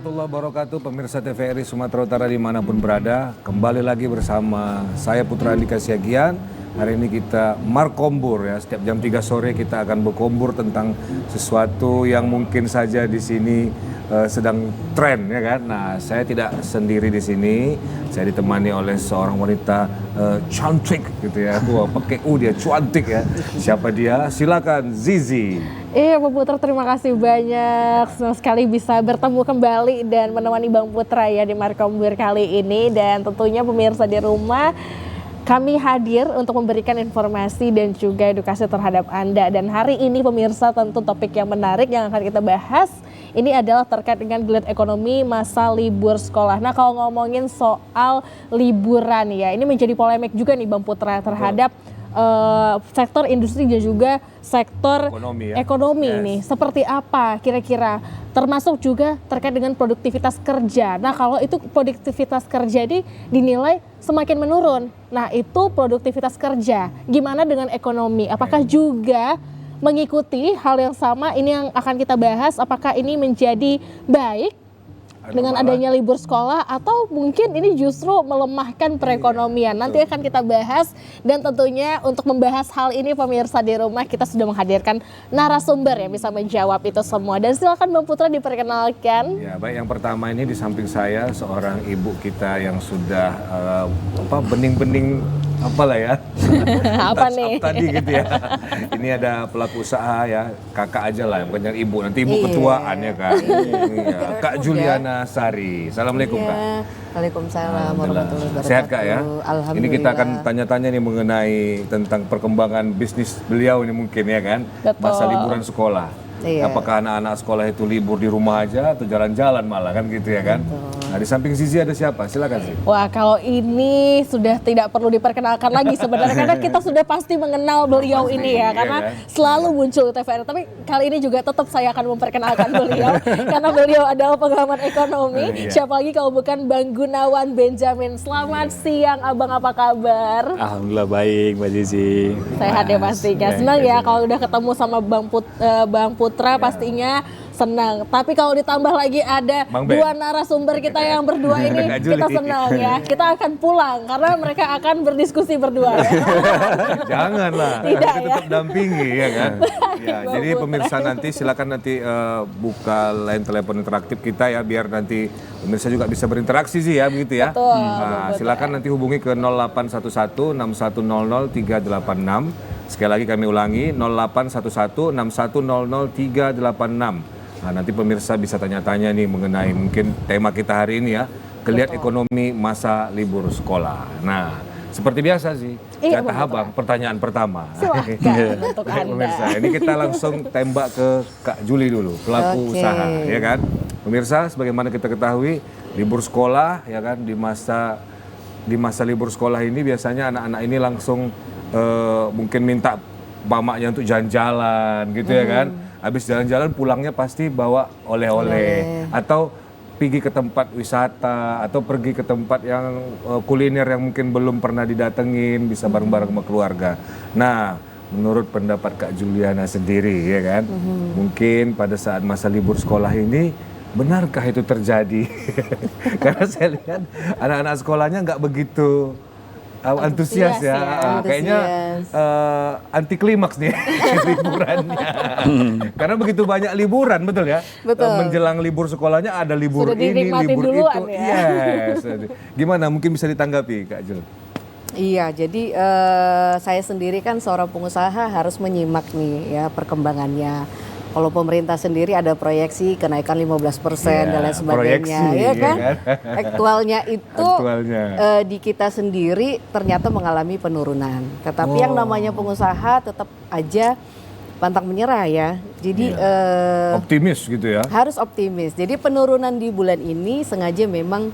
warahmatullahi wabarakatuh, pemirsa TVRI Sumatera Utara dimanapun berada. Kembali lagi bersama saya Putra Andika Siagian. Hari ini kita markombur ya, setiap jam 3 sore kita akan berkombur tentang sesuatu yang mungkin saja di sini sedang tren ya kan. Nah, saya tidak sendiri di sini, saya ditemani oleh seorang wanita cantik gitu ya. Wah, pakai U dia, cantik ya. Siapa dia? Silakan Zizi. Iya Pak Putra, terima kasih banyak. Senang sekali bisa bertemu kembali dan menemani Bang Putra ya di Markombur kali ini. Dan tentunya pemirsa di rumah, kami hadir untuk memberikan informasi dan juga edukasi terhadap Anda. Dan hari ini pemirsa tentu topik yang menarik yang akan kita bahas. Ini adalah terkait dengan geliat ekonomi masa libur sekolah. Nah, kalau ngomongin soal liburan ya, ini menjadi polemik juga nih Bang Putra terhadap sektor industri dan juga sektor ekonomi Yes. nih. Seperti apa kira-kira? Termasuk juga terkait dengan produktivitas kerja. Nah, kalau itu produktivitas kerja ini dinilai semakin menurun. Nah, itu produktivitas kerja. Gimana dengan ekonomi? Apakah juga mengikuti hal yang sama? Ini yang akan kita bahas. Apakah ini menjadi baik dengan adanya libur sekolah atau mungkin ini justru melemahkan perekonomian? Nanti akan kita bahas, dan tentunya untuk membahas hal ini pemirsa di rumah kita sudah menghadirkan narasumber yang bisa menjawab itu semua. Dan silakan Bang Putra diperkenalkan. Ya, baik, yang pertama ini di samping saya seorang ibu kita yang sudah bening-bening apalah ya. Apa nih? Tadi gitu ya. Ini ada pelaku usaha ya, kakak aja lah, bukan yang ibu. Nanti ibu ketuaan ya kan. Iya. Kak Juliana Sari. Assalamualaikum Kak. Waalaikumsalam warahmatullahi wabarakatuh. Sehat Kak ya? Alhamdulillah. Ini kita akan tanya-tanya nih mengenai tentang perkembangan bisnis beliau ini mungkin ya kan. Betul. Masa liburan sekolah. Iya. Apakah anak-anak sekolah itu libur di rumah aja atau jalan-jalan malah kan gitu ya kan? Nah, di samping Zizi ada siapa? Silakan sih. Wah, kalau ini sudah tidak perlu diperkenalkan lagi sebenarnya, karena kita sudah pasti mengenal beliau ini ya, karena kan? selalu muncul di TVRI. Tapi kali ini juga tetap saya akan memperkenalkan beliau karena beliau adalah pengamat ekonomi. Iya. Siapa lagi kalau bukan Bang Gunawan Benjamin. Selamat siang Abang, apa kabar? Alhamdulillah baik Mbak Zizi. Sehat ya pastinya. Senang ya kalau udah ketemu sama Bang Putra pastinya senang. Tapi kalau ditambah lagi ada Bang Ben. dua narasumber kita yang berdua ini, Kak Juli. kita senang ya. Kita akan pulang karena mereka akan berdiskusi berdua ya. Janganlah, Tidak, kita ya. tetap dampingi ya kan. Ya, Bang jadi Putra. pemirsa nanti silakan nanti buka line telepon interaktif kita ya, biar nanti pemirsa juga bisa berinteraksi sih ya begitu ya. Betul, Nah, betul. silakan nanti hubungi ke 0811 6100 386. Sekali lagi kami ulangi 0811 6100 386. Nah, nanti pemirsa bisa tanya-tanya nih mengenai mungkin tema kita hari ini ya, geliat ekonomi masa libur sekolah. Nah, seperti biasa sih, Iya, jatah Bang abang, pertanyaan pertama. Silahkan untuk Baik, Anda. pemirsa, ini kita langsung tembak ke Kak Juli dulu, pelaku Oke. usaha, ya kan? Pemirsa, sebagaimana kita ketahui, libur sekolah, ya kan, di masa libur sekolah ini biasanya anak-anak ini langsung mungkin minta mamanya untuk jalan-jalan, gitu ya kan? Habis jalan-jalan pulangnya pasti bawa oleh-oleh atau pergi ke tempat wisata atau pergi ke tempat yang kuliner yang mungkin belum pernah didatengin, bisa bareng-bareng sama keluarga. Nah, menurut pendapat Kak Juliana sendiri ya kan, mungkin pada saat masa libur sekolah ini benarkah itu terjadi? Karena saya lihat anak-anak sekolahnya nggak begitu antusias ya. Antusias. Kayaknya anti klimaks nih liburannya. Karena begitu banyak liburan, betul ya? Betul. Menjelang libur sekolahnya ada libur Sudah ini, dinikmati libur duluan itu. ya. Yes. Gimana? Mungkin bisa ditanggapi Kak Jul? Iya, jadi saya sendiri kan seorang pengusaha harus menyimak nih ya perkembangannya. Kalau pemerintah sendiri ada proyeksi kenaikan 15% dan lain sebagainya, proyeksi, ya kan? ya kan? Aktualnya itu Aktualnya. di kita sendiri ternyata mengalami penurunan. Tetapi yang namanya pengusaha tetap aja pantang menyerah ya. Jadi Optimis gitu ya? harus optimis. Jadi penurunan di bulan ini sengaja memang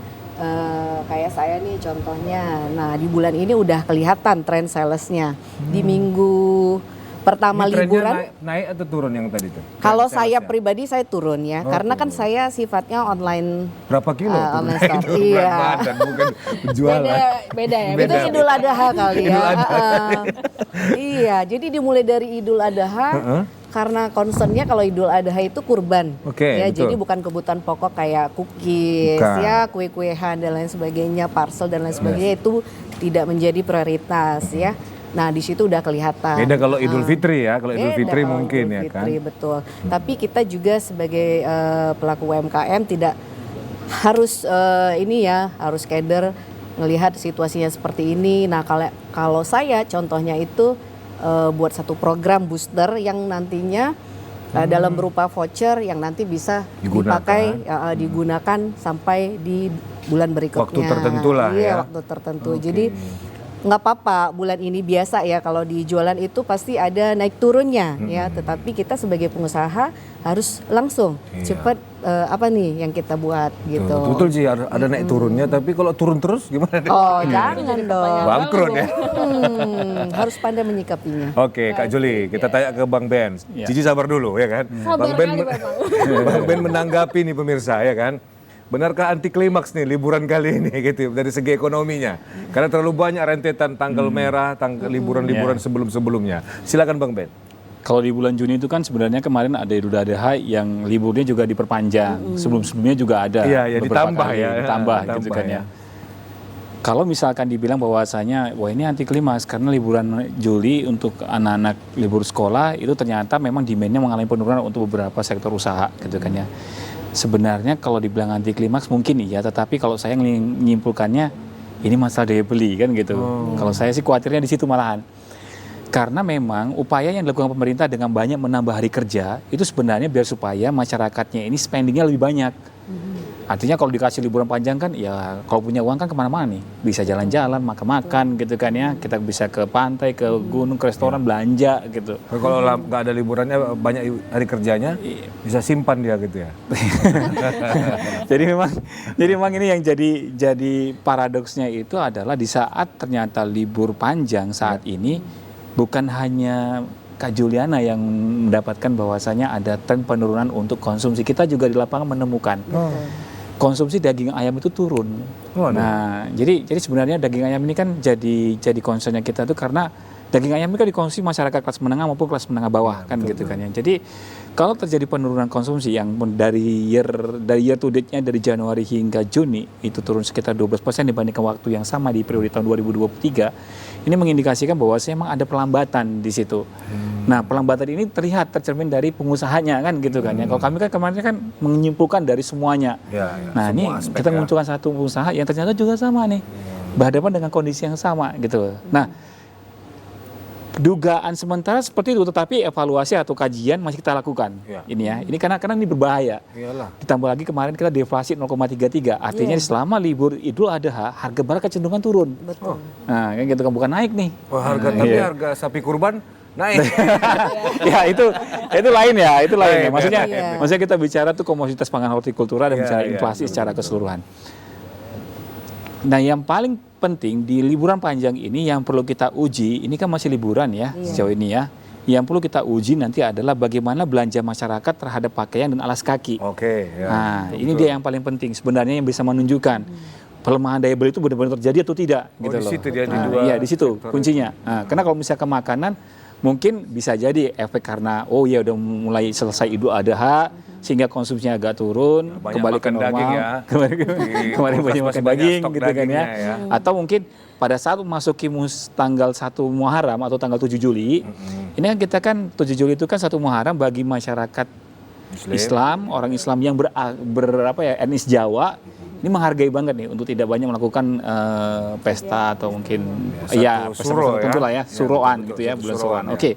kayak saya nih contohnya. Nah, di bulan ini udah kelihatan tren salesnya. Di minggu pertama Ini trennya liburan. naik atau turun yang tadi tuh? Kalau Tren saya salesnya? pribadi saya turun ya, Oh, karena kan turun. saya sifatnya online. Berapa kilo? tuh? online Naik stock, itu berat iya. badan, bukan penjualan. Beda ya. Beda. Itu Idul Adha kali ya. Idul Adha. Iya, jadi dimulai dari Idul Adha. karena concernnya kalau Idul Adha itu kurban, Oke, ya betul. jadi bukan kebutuhan pokok kayak cookies, Bukan. ya kue-kuehan dan lain sebagainya, parcel dan lain sebagainya itu tidak menjadi prioritas ya. Nah di situ udah kelihatan. Beda kalau Idul Fitri ya, kalau Idul Beda Fitri kalau mungkin Idul ya kan. Fitri, betul. Tapi kita juga sebagai pelaku UMKM tidak harus harus keder ngelihat situasinya seperti ini. Nah kalau saya contohnya itu buat satu program booster yang nantinya dalam berupa voucher yang nanti bisa digunakan sampai di bulan berikutnya. Waktu tertentu lah Iya, ya. waktu tertentu. Jadi nggak apa-apa bulan ini biasa ya, kalau di jualan itu pasti ada naik turunnya ya, tetapi kita sebagai pengusaha harus langsung cepat apa nih yang kita buat gitu. Betul sih ada naik turunnya, tapi kalau turun terus gimana? Oh jangan dong. Bangkrut ya. Harus pandai menyikapinya. Oke, Kak Juli, kita tanya ke Bang Ben. Ya. Cici sabar dulu ya kan. Sabar kali, Bapak. Bang Ben menanggapi nih pemirsa ya kan. Benarkah anti klimaks nih liburan kali ini gitu dari segi ekonominya? Karena terlalu banyak rentetan tanggal merah, liburan-liburan sebelum-sebelumnya. Silakan Bang Ben. Kalau di bulan Juni itu kan sebenarnya kemarin ada Idul Adha yang liburnya juga diperpanjang. Sebelum-sebelumnya juga ada. Iya, ya, beberapa ditambah kali, ya. Ditambah gitu kan ya. Kalau misalkan dibilang bahwasanya, wah ini anti klimaks karena liburan Juli untuk anak-anak libur sekolah itu ternyata memang demand-nya mengalami penurunan untuk beberapa sektor usaha gitu kan ya. Sebenarnya kalau dibilang anti klimaks mungkin iya, tetapi kalau saya menyimpulkannya ini masalah daya beli kan gitu. Kalau saya sih khawatirnya di situ malahan. Karena memang upaya yang dilakukan pemerintah dengan banyak menambah hari kerja itu sebenarnya biar supaya masyarakatnya ini spendingnya lebih banyak. Artinya kalau dikasih liburan panjang kan ya kalau punya uang kan kemana-mana nih. Bisa jalan-jalan, makan-makan gitu kan ya. Kita bisa ke pantai, ke gunung, ke restoran, belanja gitu. Kalau nggak ada liburannya banyak hari kerjanya, bisa simpan dia gitu ya. jadi memang ini yang jadi paradoksnya itu adalah di saat ternyata libur panjang saat ini bukan hanya Kak Juliana yang mendapatkan bahwasanya ada tren penurunan untuk konsumsi. Kita juga di lapangan menemukan konsumsi daging ayam itu turun. Nah, jadi sebenarnya daging ayam ini kan jadi concernnya kita tuh karena daging ayam ini kan dikonsumsi masyarakat kelas menengah maupun kelas menengah bawah kan gitu kan ya. Jadi kalau terjadi penurunan konsumsi yang dari year to date-nya dari Januari hingga Juni itu turun sekitar 12% dibandingkan waktu yang sama di periode tahun 2023, ini mengindikasikan bahwa memang ada pelambatan di situ. Nah, pelambatan ini terlihat tercermin dari pengusahanya kan gitu kan ya. Kalau kami kan kemarin kan menyimpulkan dari semuanya. Nah, ini kita menunjukkan satu pengusaha yang ternyata juga sama nih. Berhadapan dengan kondisi yang sama gitu. Nah, dugaan sementara seperti itu, tetapi evaluasi atau kajian masih kita lakukan. Ini ya, ini karena ini berbahaya. Iyalah. Ditambah lagi kemarin kita deflasi 0,33, artinya selama libur Idul Adha harga barang kecenderungan turun. Betul. Nah, kan gitu kan bukan naik nih. Wah, harga sapi kurban naik. Ya itu lain ya, itu lain ya. Maksudnya Iya. maksudnya kita bicara tuh komoditas pangan hortikultura dan bicara inflasi secara keseluruhan. Nah, yang paling penting di liburan panjang ini yang perlu kita uji, ini kan masih liburan ya sejauh ini ya. Yang perlu kita uji nanti adalah bagaimana belanja masyarakat terhadap pakaian dan alas kaki. Oke. Ya, Nah, ini dia yang paling penting sebenarnya yang bisa menunjukkan pelemahan daya beli itu benar-benar terjadi atau tidak gitu di loh. situ dia di Nah, dua iya di situ sektor kuncinya. Nah, karena kalau misalkan makanan mungkin bisa jadi efek karena udah mulai selesai Idul Adha sehingga konsumsinya agak turun, Banyak kembali ke makan normal. daging ya. Kemarin Kulkas banyak masih makan banyak daging stok gitu kan dagingnya ya. ya. Atau mungkin pada saat memasuki tanggal 1 Muharram atau tanggal 7 Juli, ini kan kita kan 7 Juli itu kan 1 Muharram bagi masyarakat Islam, orang Islam yang etnis Jawa, ini menghargai banget nih untuk tidak banyak melakukan pesta atau mungkin satu suro tertentu lah ya, suroan betul, gitu ya, satu bulan suroan, suroan. ya. Oke.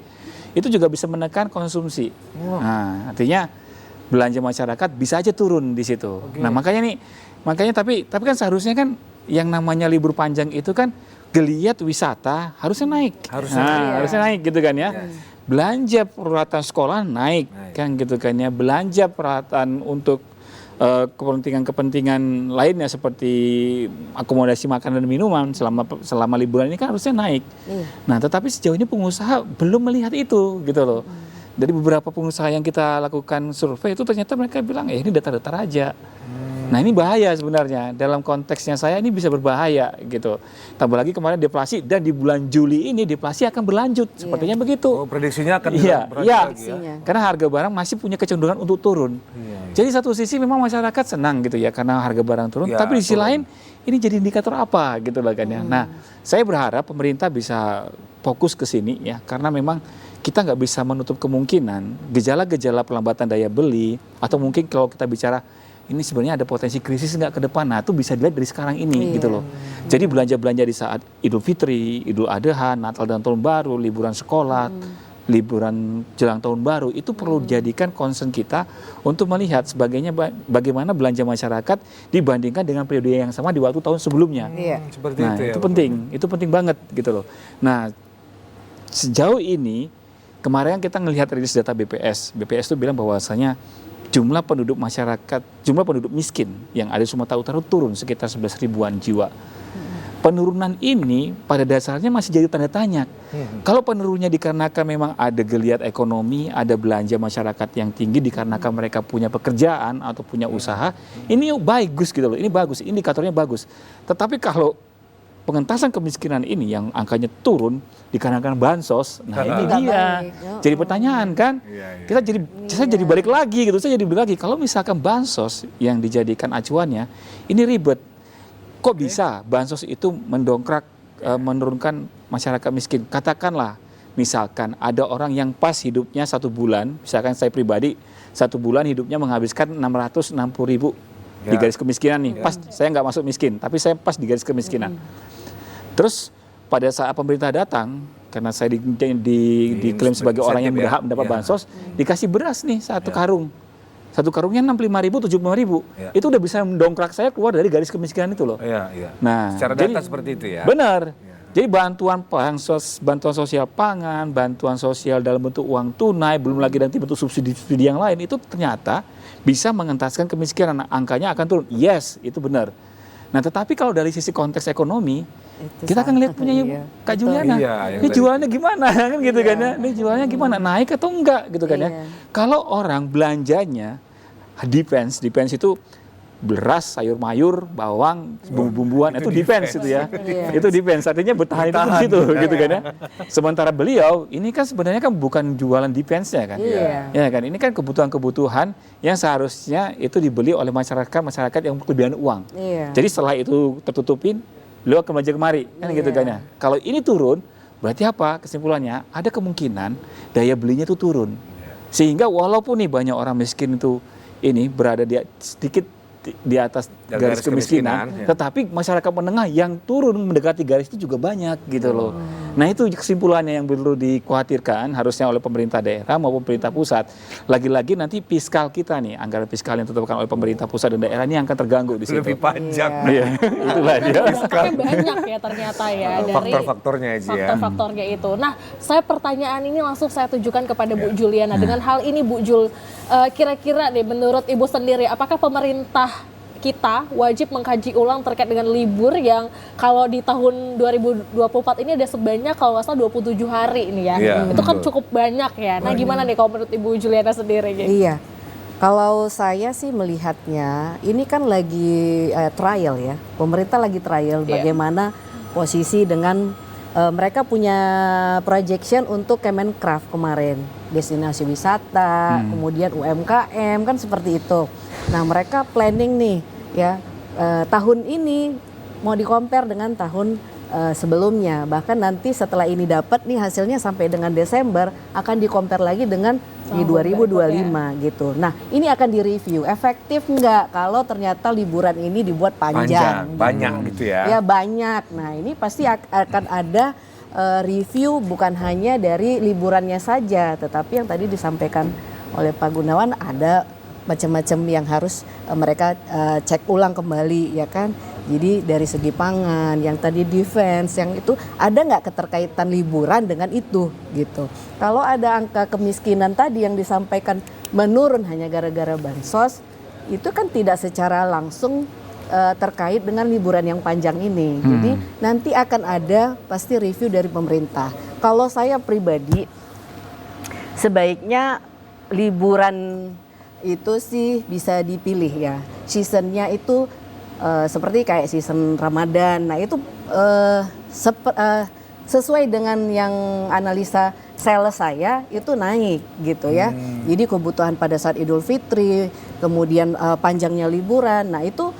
Itu juga bisa menekan konsumsi. Nah, artinya belanja masyarakat bisa aja turun di situ. Nah, makanya tapi kan seharusnya kan yang namanya libur panjang itu kan geliat wisata harusnya naik. Harusnya naik gitu kan ya. Belanja peralatan sekolah naik kan gitu kan ya. Belanja peralatan untuk kepentingan lainnya seperti akomodasi makanan dan minuman selama liburan ini kan harusnya naik. Nah, tetapi sejauh ini pengusaha belum melihat itu gitu loh. Dari beberapa pengusaha yang kita lakukan survei itu ternyata mereka bilang ini datar-datar aja. Nah ini bahaya sebenarnya, dalam konteksnya saya ini bisa berbahaya gitu. Tambah lagi kemarin deflasi dan di bulan Juli ini deflasi akan berlanjut, sepertinya begitu. Oh, prediksinya akan Iya, berlanjut iya. lagi ya. Karena harga barang masih punya kecenderungan untuk turun. Jadi satu sisi memang masyarakat senang gitu ya karena harga barang turun, Ya, tapi di sisi turun. lain ini jadi indikator apa gitu lah kan ya. Nah, saya berharap pemerintah bisa fokus ke sini ya, karena memang kita nggak bisa menutup kemungkinan gejala-gejala pelambatan daya beli atau mungkin kalau kita bicara ini sebenarnya ada potensi krisis nggak ke depan. Nah, itu bisa dilihat dari sekarang ini gitu loh. Jadi belanja-belanja di saat Idul Fitri, Idul Adha, Natal dan Tahun Baru, liburan sekolah, liburan jelang Tahun Baru itu perlu dijadikan concern kita untuk melihat sebagainya bagaimana belanja masyarakat dibandingkan dengan periode yang sama di waktu tahun sebelumnya. Seperti Nah, itu ya. itu penting banget gitu loh. Nah, sejauh ini kemarin kita ngelihat rilis data BPS. BPS itu bilang bahwasanya jumlah penduduk masyarakat, jumlah penduduk miskin yang ada di Sumatera Utara turun sekitar 11 ribuan jiwa. Penurunan ini pada dasarnya masih jadi tanda tanya. Kalau penurunannya dikarenakan memang ada geliat ekonomi, ada belanja masyarakat yang tinggi dikarenakan mereka punya pekerjaan atau punya usaha, ini bagus gitu loh. Ini bagus, indikatornya bagus. Tetapi kalau pengentasan kemiskinan ini yang angkanya turun dikarenakan bansos, nah ini Tidak dia. baik. Jadi pertanyaan kan, kita jadi saya jadi balik lagi gitu, saya jadi balik lagi. Kalau misalkan bansos yang dijadikan acuannya, ini ribet. Kok bisa bansos itu mendongkrak, menurunkan masyarakat miskin? Katakanlah, misalkan ada orang yang pas hidupnya 1 bulan, misalkan saya pribadi 1 bulan hidupnya menghabiskan 660.000 di garis kemiskinan nih. Pas saya nggak masuk miskin, tapi saya pas di garis kemiskinan. Terus pada saat pemerintah datang, karena saya diklaim sebagai orang yang berhak mendapat bansos, dikasih beras nih 1 karung. 1 karungnya 65.000, 75.000. Itu udah bisa mendongkrak saya keluar dari garis kemiskinan itu loh. Iya. Nah, Secara jadi- data seperti itu ya. Benar. Jadi bantuan bantuan sosial pangan, bantuan sosial dalam bentuk uang tunai, belum lagi nanti bentuk subsidi-subsidi yang lain, itu ternyata bisa mengentaskan kemiskinan. Nah, angkanya akan turun. Yes, itu benar. Nah, tetapi kalau dari sisi konteks ekonomi, Itu kita akan lihat punya iya. Kak Juliana. Iya, yang Ini tadi. jualannya gimana kan gitu kan ya. Ini jualannya gimana? Naik atau enggak gitu kan ya. Iya. Kalau orang belanjanya defense itu beras, sayur mayur, bawang, bumbu-bumbuan itu defense itu ya. Itu defense artinya bertahan itu di situ gitu kan ya. Sementara beliau ini kan sebenarnya kan bukan jualan defense-nya kan. Iya. Ya kan, ini kan kebutuhan-kebutuhan yang seharusnya itu dibeli oleh masyarakat yang kelebihan uang. Iya. Jadi setelah itu tertutupin, beliau akan belanja kemari, kan gitu kan ya. Kalau ini turun, berarti apa? Kesimpulannya ada kemungkinan daya belinya itu turun. Sehingga walaupun nih banyak orang miskin itu ini berada di sedikit di atas garis kemiskinan, ya. tetapi masyarakat menengah yang turun mendekati garis itu juga banyak gitu loh. Nah itu kesimpulannya yang perlu dikhawatirkan harusnya oleh pemerintah daerah maupun pemerintah pusat. Lagi-lagi nanti fiskal kita nih, anggaran fiskal yang ditetapkan oleh pemerintah pusat dan daerah ini akan terganggu di situ. Lebih panjang. Iya, itulah dia. Tapi banyak ya ternyata ya dari Faktor-faktornya aja ya. faktor-faktornya itu. Nah, saya pertanyaan ini langsung saya tujukan kepada Bu Juliana. Dengan hal ini Bu Jul, kira-kira nih menurut Ibu sendiri, apakah pemerintah kita wajib mengkaji ulang terkait dengan libur yang kalau di tahun 2024 ini ada sebanyak kalau nggak salah 27 hari ini ya. Iya, Itu kan betul. cukup banyak ya. Nah, gimana nih kalau menurut Ibu Juliana sendiri? Gitu? Iya. Kalau saya sih melihatnya, ini kan lagi trial ya. Pemerintah lagi trial bagaimana posisi dengan mereka punya projection untuk Kemenkraf kemarin, destinasi wisata, kemudian UMKM kan seperti itu. Nah mereka planning nih ya tahun ini mau di-compare dengan tahun sebelumnya. Bahkan nanti setelah ini dapat nih hasilnya sampai dengan Desember akan di-compare lagi dengan di 2025 gitu. Nah ini akan direview efektif nggak kalau ternyata liburan ini dibuat panjang. Banyak gitu ya. Ya banyak. Nah ini pasti akan ada review bukan hanya dari liburannya saja, tetapi yang tadi disampaikan oleh Pak Gunawan ada macam-macam yang harus mereka cek ulang kembali ya kan. Jadi dari segi pangan, yang tadi defense, yang itu ada nggak keterkaitan liburan dengan itu gitu. Kalau ada angka kemiskinan tadi yang disampaikan menurun hanya gara-gara bansos, itu kan tidak secara langsung terkait dengan liburan yang panjang ini. Jadi nanti akan ada pasti review dari pemerintah. Kalau saya pribadi sebaiknya liburan itu sih bisa dipilih ya. Seasonnya itu seperti kayak season Ramadan. Nah itu sesuai dengan yang analisa sales saya itu naik gitu ya. Jadi kebutuhan pada saat Idul Fitri, kemudian panjangnya liburan. Nah itu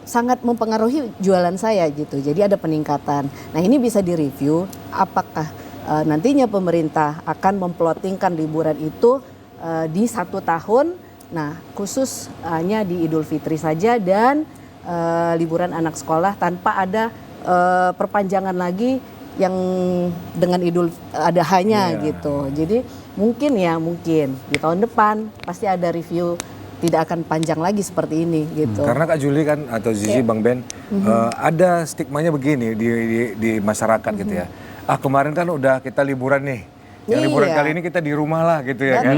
sangat mempengaruhi jualan saya gitu. Jadi ada peningkatan. Nah ini bisa direview apakah nantinya pemerintah akan memplotingkan liburan itu di 1 tahun. Nah khusus hanya di Idul Fitri saja dan liburan anak sekolah tanpa ada perpanjangan lagi yang dengan Idul Adhanya gitu. Jadi mungkin di tahun depan pasti ada review tidak akan panjang lagi seperti ini gitu. Karena Kak Juli kan atau Zizi, Bang Ben, ada stigmanya begini di masyarakat gitu ya. Kemarin kan udah kita liburan nih. Yang liburan kali ini kita di rumah lah gitu ya kan.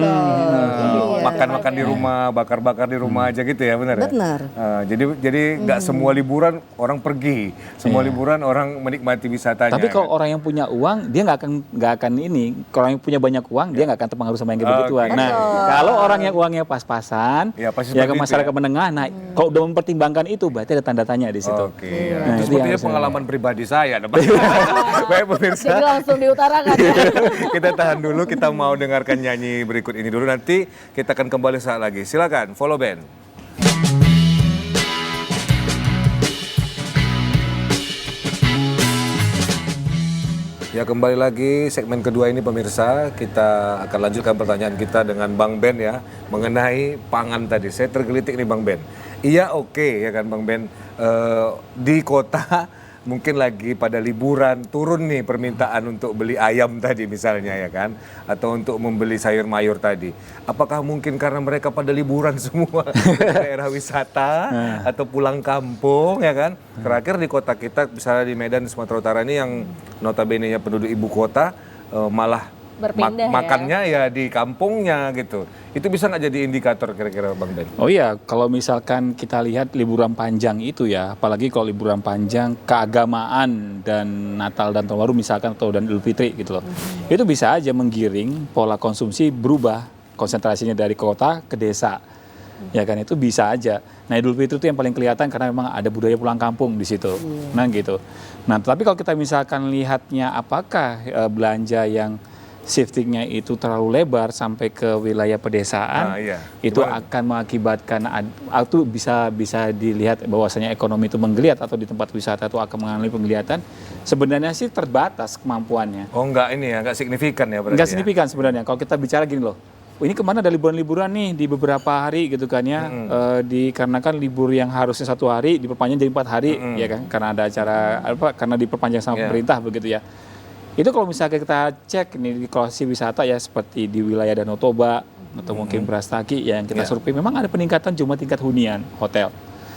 Makan-makan di rumah, bakar-bakar di rumah aja gitu ya, benar ya? Benar. Jadi nggak semua liburan orang pergi, semua liburan orang menikmati wisatanya. Tapi kalau orang yang punya uang, dia nggak akan ini. Kalau yang punya banyak uang, dia nggak akan terpengaruh sama yang kayak begituan. Nah, kalau orang yang uangnya pas-pasan, ya ke masyarakat menengah, nah kalau udah mempertimbangkan itu, berarti ada tanda tanya di situ. Nah, itu sepertinya pengalaman pribadi saya. Baik pemirsa. Jadi langsung diutarakan ya. Kita tahan dulu, kita mau dengarkan nyanyi berikut ini dulu. Nanti kita akan kembali saat lagi. Silakan, follow band. Ya, kembali lagi segmen kedua ini pemirsa. Kita akan lanjutkan pertanyaan kita dengan Bang Ben ya, mengenai pangan tadi. Saya tergelitik nih Bang Ben. Iya oke ya kan Bang Ben, di kota mungkin lagi pada liburan, turun nih permintaan untuk beli ayam tadi misalnya ya kan, atau untuk membeli sayur mayur tadi. Apakah mungkin karena mereka pada liburan semua ke daerah wisata atau pulang kampung ya kan? Terakhir di kota kita, misalnya di Medan, Sumatera Utara ini yang notabene-nya penduduk ibu kota malah Berpindah makannya ya di kampungnya gitu. Itu bisa nggak jadi indikator kira-kira Bang Ben? Oh iya, kalau misalkan kita lihat liburan panjang itu ya, apalagi kalau liburan panjang keagamaan dan Natal dan Tahun Baru misalkan atau dan Idul Fitri gitu loh. Itu bisa aja menggiring pola konsumsi berubah, konsentrasinya dari kota ke desa. Ya kan, itu bisa aja. Nah Idul Fitri itu yang paling kelihatan karena memang ada budaya pulang kampung di situ. Nah gitu. Nah tapi kalau kita misalkan lihatnya apakah belanja yang shiftingnya itu terlalu lebar sampai ke wilayah pedesaan, itu akan mengakibatkan itu bisa dilihat bahwasanya ekonomi itu menggeliat atau di tempat wisata itu akan mengalami penggeliatan. Sebenarnya sih terbatas kemampuannya. Oh enggak ini ya, enggak signifikan ya berarti. Enggak signifikan sebenarnya. Kalau kita bicara gini loh, ini kemana ada liburan-liburan nih di beberapa hari gitu kan ya, dikarenakan libur yang harusnya 1 hari diperpanjang jadi 4 hari ya kan, karena ada acara karena diperpanjang sama pemerintah begitu ya. Itu kalau misalnya kita cek nih di lokasi wisata ya seperti di wilayah Danau Toba atau mungkin Brastagi yang kita survei, memang ada peningkatan jumlah tingkat hunian hotel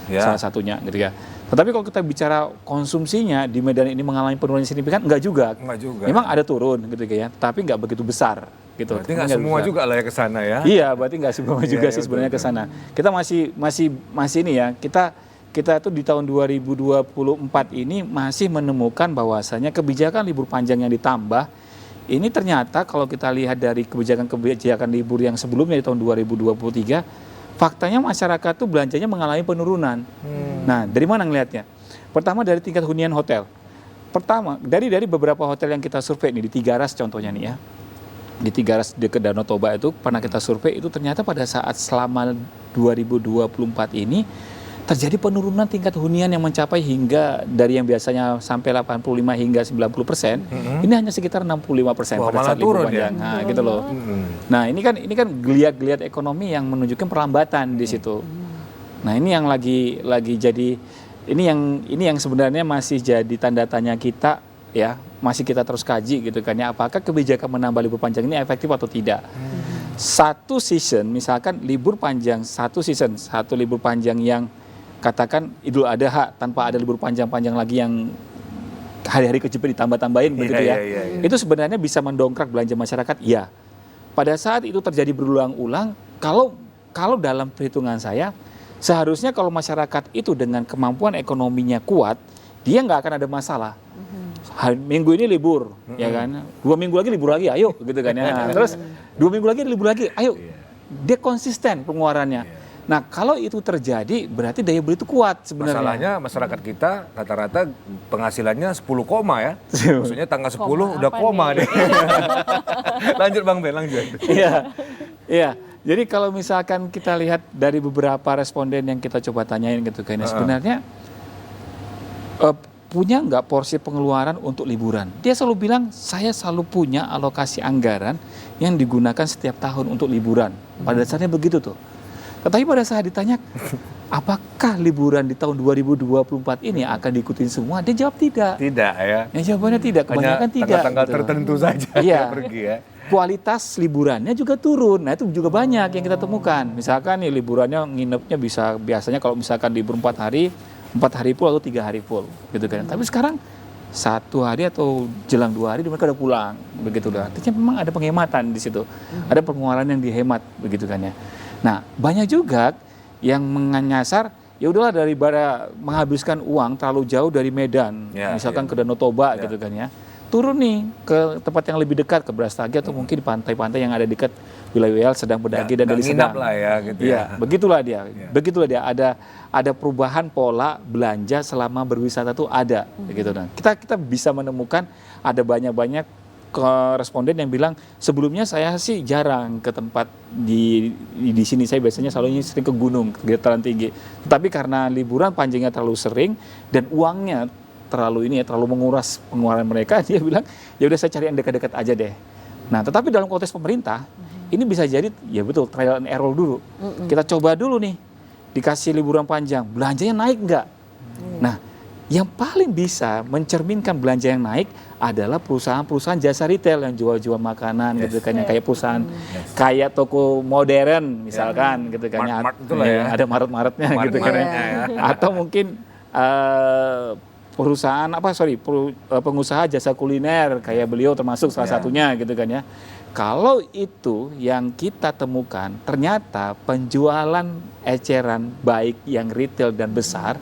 salah satunya gitu ya. Tetapi kalau kita bicara konsumsinya di Medan ini mengalami penurunan signifikan, enggak juga. Memang ada turun gitu ya, tapi enggak begitu besar gitu. Berarti nggak semua besar juga lah ya ke sana ya. Iya, berarti nggak semua juga sih sebenarnya ke sana. Kita masih ini ya, kita tuh di tahun 2024 ini masih menemukan bahwasanya kebijakan libur panjang yang ditambah ini ternyata kalau kita lihat dari kebijakan libur yang sebelumnya di tahun 2023, faktanya masyarakat tuh belanjanya mengalami penurunan. Nah, dari mana ngelihatnya? Pertama dari tingkat hunian hotel. Pertama dari beberapa hotel yang kita survei nih di Tigaras contohnya nih ya. Di Tigaras dekat Danau Toba itu pernah kita survei, itu ternyata pada saat selama 2024 ini terjadi penurunan tingkat hunian yang mencapai hingga dari yang biasanya sampai 85 hingga 90%, ini hanya sekitar 65% pada saat libur panjang. Nah, gitu loh. Nah, ini kan geliat-geliat ekonomi yang menunjukkan perlambatan di situ. Nah, ini yang lagi jadi ini yang sebenarnya masih jadi tanda tanya kita ya, masih kita terus kaji gitu kan ya, apakah kebijakan menambah libur panjang ini efektif atau tidak. Satu season, misalkan libur panjang satu libur panjang yang katakan Idul Adha tanpa ada libur panjang-panjang lagi yang hari-hari kejepit ditambah-tambahin begitu ya. Itu sebenarnya bisa mendongkrak belanja masyarakat, ya. Pada saat itu terjadi berulang-ulang, kalau dalam perhitungan saya, seharusnya kalau masyarakat itu dengan kemampuan ekonominya kuat, dia nggak akan ada masalah. Minggu ini libur, ya kan? 2 minggu lagi libur lagi, ayo gitu kan ya. Terus 2 minggu lagi libur lagi, ayo. dia konsisten pengeluarannya. Nah, kalau itu terjadi berarti daya beli itu kuat sebenarnya. Masalahnya masyarakat kita rata-rata penghasilannya 10 koma ya. Maksudnya tanggal 10 Koma udah apa koma nih? deh. Lanjut Bang Ben, lanjut. Iya, iya. Jadi kalau misalkan kita lihat dari beberapa responden yang kita coba tanyain gitu kan, sebenarnya punya nggak porsi pengeluaran untuk liburan? Dia selalu bilang, saya selalu punya alokasi anggaran yang digunakan setiap tahun untuk liburan. Pada dasarnya begitu tuh. Tetapi pada saat ditanya, apakah liburan di tahun 2024 ini akan diikutin semua? Dia jawab tidak. Tidak ya. Ya jawabannya tidak, kebanyakan Hanya tidak. tanggal-tanggal gitu. tertentu saja Iya. yang pergi ya. Kualitas liburannya juga turun. Nah itu juga banyak yang kita temukan. Misalkan nih liburannya nginepnya biasanya kalau misalkan libur 4 hari full atau 3 hari full gitu kan. Tapi sekarang 1 hari atau jelang 2 hari mereka udah pulang begitu lah. Artinya memang ada penghematan di situ. Ada pengeluaran yang dihemat begitu kan ya. Nah, banyak juga yang menyasar ya udahlah daripada menghabiskan uang terlalu jauh dari Medan, Ya, misalkan ya. ke Danau Toba Ya. gitu kan ya. Turun nih ke tempat yang lebih dekat ke Brastagi atau mungkin di pantai-pantai yang ada dekat wilayah Sedang Bedagi dan Deli nginap Sedang. lah ya gitu Iya, ya. begitulah dia. Ya. Begitulah dia ada perubahan pola belanja selama berwisata tuh ada gitu nah. Kita bisa menemukan ada banyak responden yang bilang sebelumnya saya sih jarang ke tempat di sini, saya biasanya selalu sering ke gunung, ke dataran tinggi. Tapi karena liburan panjangnya terlalu sering dan uangnya terlalu menguras pengeluaran mereka, dia bilang ya udah saya cari yang dekat-dekat aja deh. Nah, tetapi dalam konteks pemerintah ini bisa jadi ya betul trial and error dulu. Kita coba dulu nih, dikasih liburan panjang, belanjanya naik nggak? Nah, yang paling bisa mencerminkan belanja yang naik adalah perusahaan-perusahaan jasa retail yang jual-jual makanan gitu kan, yang kayak perusahaan kayak toko modern misalkan gitu kan, Mart-mart itulah ya. ada Maret-Maretnya gitu kan, Maret-maretnya ya. atau mungkin pengusaha jasa kuliner kayak beliau termasuk salah satunya gitu kan ya. Kalau itu yang kita temukan ternyata penjualan eceran baik yang retail dan besar,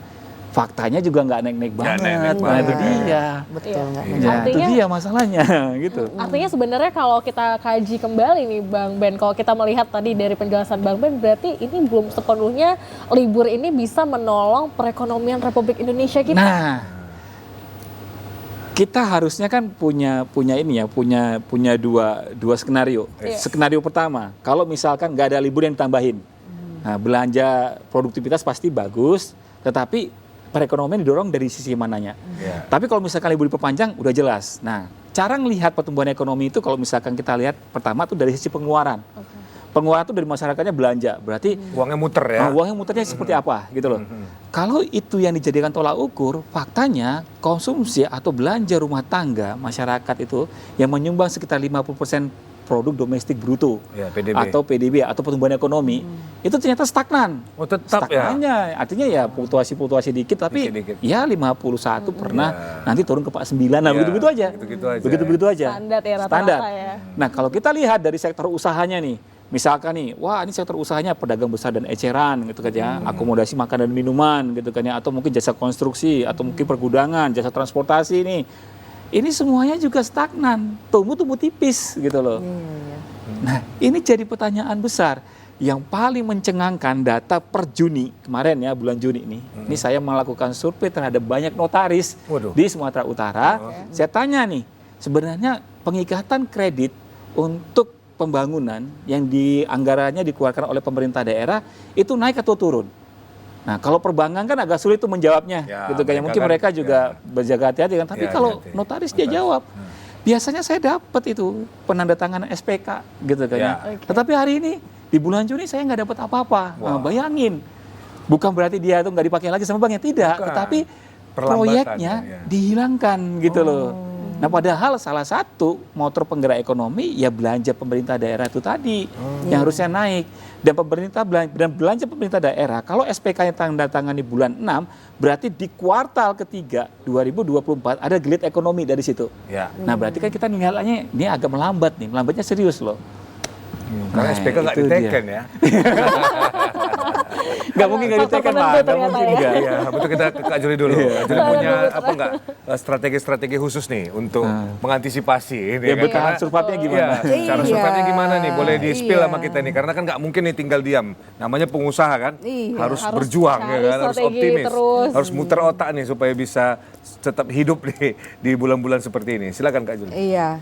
faktanya juga nggak naik-naik Nggak banget. naik-naik Nah itu banget. dia. Betul nggak? Iya. Ya, itu Artinya- dia masalahnya gitu. Artinya sebenarnya kalau kita kaji kembali nih Bang Ben, kalau kita melihat tadi dari penjelasan Bang Ben, berarti ini belum sepenuhnya libur ini bisa menolong perekonomian Republik Indonesia kita. Nah, kita harusnya kan punya dua skenario. Iya. Skenario pertama, kalau misalkan nggak ada libur yang ditambahin, nah, belanja produktivitas pasti bagus, tetapi perekonomian didorong dari sisi mananya. Iya. Tapi kalau misalkan libur diperpanjang, udah jelas. Nah, cara melihat pertumbuhan ekonomi itu kalau misalkan kita lihat pertama tuh dari sisi pengeluaran. Pengeluaran itu dari masyarakatnya belanja, berarti Uangnya muter ya. uangnya muternya seperti apa gitu loh. Kalau itu yang dijadikan tolak ukur, faktanya konsumsi atau belanja rumah tangga masyarakat itu yang menyumbang sekitar 50% produk domestik bruto Ya, PDB. atau PDB atau pertumbuhan ekonomi itu ternyata stagnan. Oh, tetap ya. Stagnannya artinya ya fluktuasi dikit tapi Dikit-dikit. ya 51 pernah Ya. nanti turun ke 49 nah Ya, begitu-begitu aja. begitu-gitu aja. Standar ya, rata-rata Standar. ya. Nah, kalau kita lihat dari sektor usahanya nih, misalkan nih, wah ini sektor usahanya pedagang besar dan eceran gitu kan ya, akomodasi makan dan minuman gitu kan ya, atau mungkin jasa konstruksi, atau mungkin pergudangan, jasa transportasi nih. Ini semuanya juga stagnan, tumbuh tipis gitu loh. Nah, ini jadi pertanyaan besar. Yang paling mencengangkan data per Juni kemarin ya, bulan Juni ini. Ini saya melakukan survei terhadap banyak notaris Waduh. di Sumatera Utara. Saya tanya nih, sebenarnya pengikatan kredit untuk pembangunan yang anggarannya dikeluarkan oleh pemerintah daerah itu naik atau turun? Nah, kalau perbankan kan agak sulit tuh menjawabnya, Ya, gitu kan. Mungkin mereka juga berjaga hati-hati kan. Tapi Ya, kalau hati-hati. notaris dia jawab, biasanya saya dapat itu penandatanganan SPK, gitu kan. Ya. Tetapi hari ini di bulan Juni saya nggak dapat apa-apa. Nah, bayangin, bukan berarti dia tuh nggak dipakai lagi sama banknya, tidak. Bukan. Tetapi Perlambatan, proyeknya ya. dihilangkan, gitu loh. Nah, padahal salah satu motor penggerak ekonomi ya belanja pemerintah daerah itu tadi yang harusnya naik. Dan belanja pemerintah daerah kalau SPK-nya tanda tangani bulan 6 berarti di kuartal ketiga 2024 ada geliat ekonomi dari situ. Ya. Nah, berarti kan kita nilainya ini agak melambat nih, melambatnya serius loh. Karena Nah, SPK nggak itu diteken ya. Nggak mungkin nggak Faktor ditekan, penentu Pak. Nggak ternyata mungkin ya. nggak. Iya, betul, kita ke Kak Juli dulu. Kak Juli punya apa enggak strategi-strategi khusus nih untuk mengantisipasi ini Ya kan? betul, survivatnya gimana? Iya, cara Iya. survivatnya gimana nih? Boleh di-spill Iya. sama kita nih, karena kan nggak mungkin nih tinggal diam. Namanya pengusaha kan, Iya. harus Harus berjuang ya cari kan, harus strategi optimis, terus. harus muter otak nih supaya bisa tetap hidup di bulan-bulan seperti ini. Silakan Kak Juli. Iya,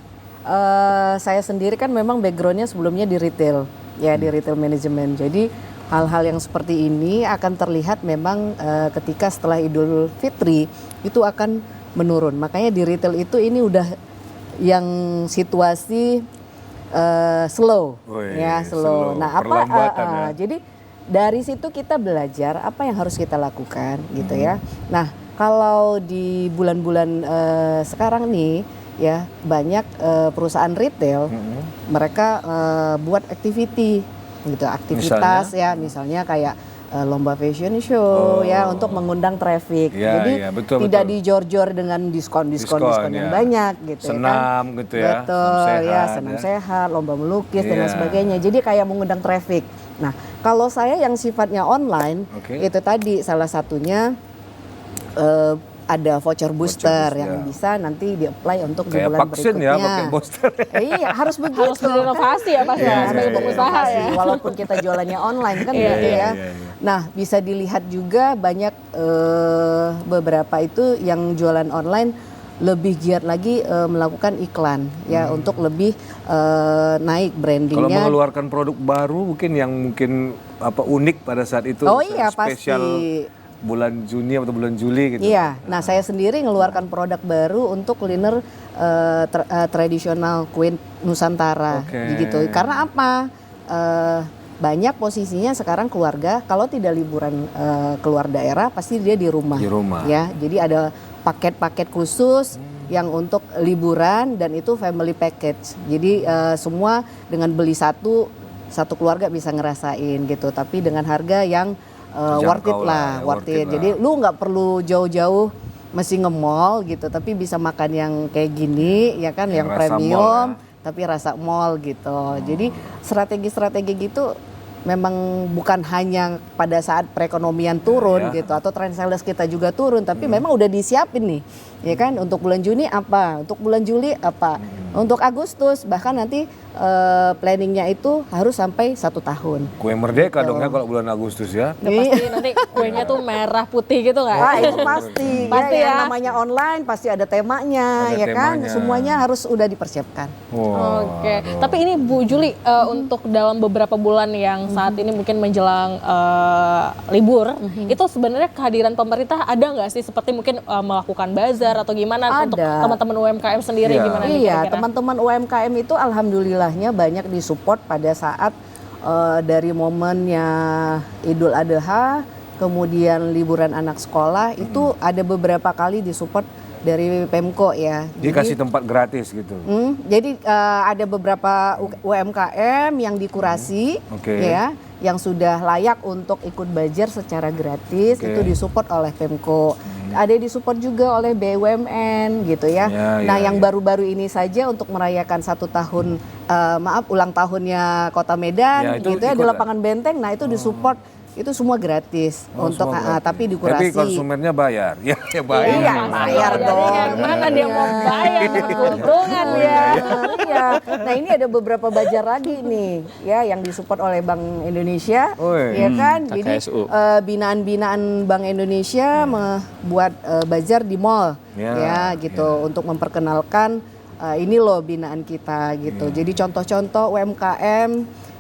saya sendiri kan memang backgroundnya sebelumnya di retail, ya di retail manajemen. Jadi hal-hal yang seperti ini akan terlihat memang ketika setelah Idul Fitri itu akan menurun. Makanya di retail itu ini udah yang situasi slow, Wih, ya slow. slow. Nah Perlambatan ya. jadi dari situ kita belajar apa yang harus kita lakukan, gitu ya. Nah kalau di bulan-bulan sekarang nih ya banyak perusahaan retail mereka buat activity gitu, aktivitas ya misalnya kayak lomba fashion show ya untuk mengundang traffic. Ya, Jadi ya, betul, tidak betul. dijor-jor dengan diskon-diskon yang ya. banyak gitu Senam ya kan. gitu ya, Betul senam ya, sehat, senam ya. sehat, lomba melukis dan lain Iya. sebagainya. Jadi kayak mengundang traffic. Nah, kalau saya yang sifatnya online Oke. itu tadi salah satunya ada voucher booster yang bisa nanti di-apply untuk di Kayak bulan vaksin berikutnya. ya, pakai booster. Iya, harus begitu. Harus berinovasi ya Pak Iya, ya, iya, sebagai iya. pengusaha ya. Walaupun kita jualannya online kan Iya, gitu iya, ya. iya, iya. Nah, bisa dilihat juga banyak beberapa itu yang jualan online lebih giat lagi melakukan iklan ya untuk lebih naik Kalau brandingnya. mengeluarkan produk baru mungkin apa unik pada saat itu. Oh iya, spesial pasti. bulan Juni atau bulan Juli gitu. Iya, nah saya sendiri ngeluarkan produk baru untuk kuliner tradisional kue Nusantara, Oke. gitu. Karena apa? Banyak posisinya sekarang keluarga kalau tidak liburan keluar daerah pasti dia di rumah. Di rumah. Ya, jadi ada paket-paket khusus yang untuk liburan dan itu family package. Jadi semua dengan beli satu keluarga bisa ngerasain gitu. Tapi dengan harga yang worth it Terjangkau lah, lah, worth worth it it. lah. Jadi lu nggak perlu jauh-jauh mesti nge-mall gitu, tapi bisa makan yang kayak gini ya kan, yang Yang rasa premium, mall ya. tapi rasa mall gitu. Jadi strategi-strategi gitu memang bukan hanya pada saat perekonomian turun Ya. gitu atau trend sales kita juga turun, tapi memang udah disiapin nih, ya kan, untuk bulan Juni apa, untuk bulan Juli apa, untuk Agustus bahkan nanti planningnya itu harus sampai 1 tahun. Kue merdeka dong ya kalau bulan Agustus ya. Udah pasti nanti kuenya tuh merah putih gitu nggak? Wah itu pasti, Pasti ya, yang ya. namanya online pasti ada temanya, Ada ya kan, temanya. semuanya harus udah dipersiapkan. Wah, Oke, tapi ini Bu Juli untuk dalam beberapa bulan yang saat ini mungkin menjelang libur, itu sebenarnya kehadiran pemerintah ada nggak sih seperti mungkin melakukan bazar atau gimana untuk Ada. teman-teman UMKM sendiri Iya. gimana nih Iya, kira-kira? teman-teman UMKM itu alhamdulillahnya banyak disupport pada saat dari momennya Idul Adha, kemudian liburan anak sekolah itu ada beberapa kali disupport dari Pemko ya. dikasih tempat gratis gitu. Jadi ada beberapa UMKM yang dikurasi Oke. ya, yang sudah layak untuk ikut bazar secara gratis, Oke. itu disupport oleh Pemko. Ada disupport juga oleh BUMN gitu ya. Ya, Nah, ya, yang ya. baru-baru ini saja untuk merayakan 1 tahun ulang tahunnya Kota Medan Ya, itu gitu ya di ikut, lapangan Benteng. Nah, itu disupport, itu semua gratis Oh, untuk semua gratis. tapi dikurasi. Tapi konsumennya bayar. Ya, ya bayar. Iya, bayar dong. Mana dia mau bayar dapat keuntungan ya. Iya. Nah ini ada beberapa bazar lagi nih ya yang disupport oleh Bank Indonesia, Oi. ya kan. Jadi KKSU. binaan-binaan Bank Indonesia membuat bazar di mall, Ya, ya gitu untuk memperkenalkan ini loh binaan kita gitu. Jadi contoh-contoh UMKM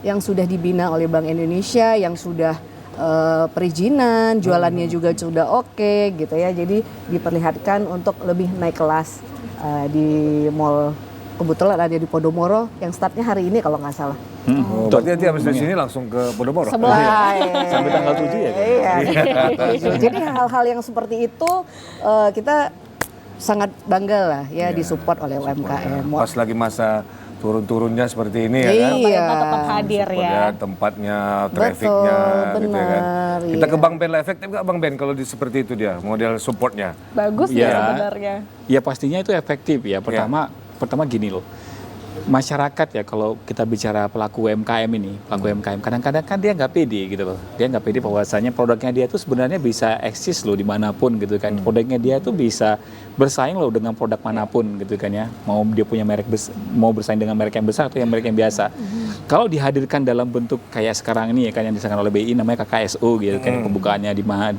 yang sudah dibina oleh Bank Indonesia yang sudah perizinan, jualannya juga sudah oke gitu ya. Jadi diperlihatkan untuk lebih naik kelas di mall, kebetulan ada di Podomoro yang startnya hari ini kalau nggak salah. Oh, berarti nanti habis dari sini langsung ke Podomoro. Sebelah. Sampai tanggal 7 ya? Iya. Jadi hal-hal yang seperti itu kita sangat bangga lah ya disupport oleh UMKM. Pas lagi masa turun-turunnya seperti ini ya kan. Iya. Pemerintah tetap hadir ya. Supaya tempatnya, trafficnya Betul, gitu ya kan. benar, Kita iya. ke Bang Ben lah, efektif nggak Bang Ben kalau seperti itu dia, model supportnya? Bagus Ya. ya sebenarnya. Ya pastinya itu efektif ya. Pertama gini loh. masyarakat ya, kalau kita bicara pelaku UMKM ini, pelaku UMKM kadang-kadang kan dia nggak pede gitu loh. Dia nggak pede bahwasanya produknya dia tuh sebenarnya bisa eksis loh dimanapun gitu kan. Produknya dia tuh bisa bersaing loh dengan produk manapun gitu kan ya. Mau dia punya merek mau bersaing dengan merek yang besar atau yang merek yang biasa. Kalau dihadirkan dalam bentuk kayak sekarang ini ya kan yang disediakan oleh BI namanya KKSU gitu kan, pembukaannya di mana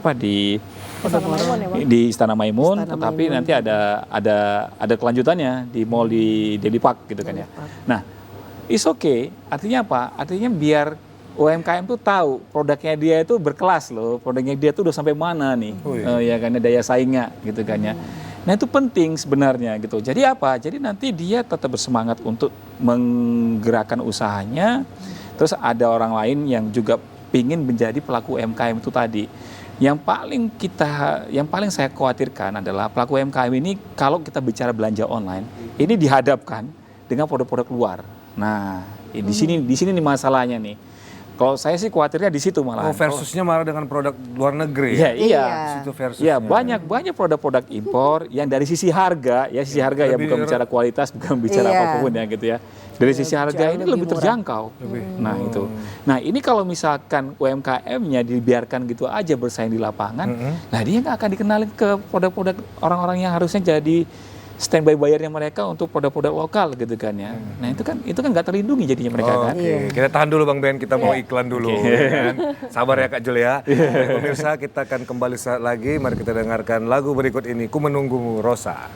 Istana Maimun ya, Bang? di Istana Maimun, Istana tetapi Maimun. nanti ada kelanjutannya di mall di Deli Park gitu kan ya. Nah, it's okay. Artinya apa? Artinya biar UMKM tuh tahu produknya dia itu berkelas loh, produknya dia tuh udah sampai mana nih, ya kan daya saingnya gitu kan ya. Nah itu penting sebenarnya gitu. Jadi apa? Jadi nanti dia tetap bersemangat untuk menggerakkan usahanya. Terus ada orang lain yang juga pingin menjadi pelaku UMKM itu tadi. Yang paling saya khawatirkan adalah pelaku UMKM ini kalau kita bicara belanja online, ini dihadapkan dengan produk-produk luar. Nah, di sini nih masalahnya nih. Kalau saya sih khawatirnya di situ malah. Oh, versusnya malah dengan produk luar negeri. Iya, iya. Di situ versusnya. Ya, banyak produk-produk impor yang dari sisi harga, ya sisi harga ya, bukan bicara kualitas, bukan bicara Iya. apapun ya gitu ya. Dari sisi harga jauh ini lebih lebih murah. terjangkau. Nah, itu. Nah, ini kalau misalkan UMKM-nya dibiarkan gitu aja bersaing di lapangan, nah dia nggak akan dikenalin ke produk-produk orang-orang yang harusnya jadi standby bayarnya mereka untuk produk-produk lokal gitu kan ya. Nah, itu kan nggak terlindungi jadinya mereka kan. Oke, kita tahan dulu Bang Ben, kita mau iklan dulu. Ya kan? Sabar ya Kak Jul ya. Pemirsa, kita akan kembali saat lagi. Mari kita dengarkan lagu berikut ini, Ku Menunggumu Rosa.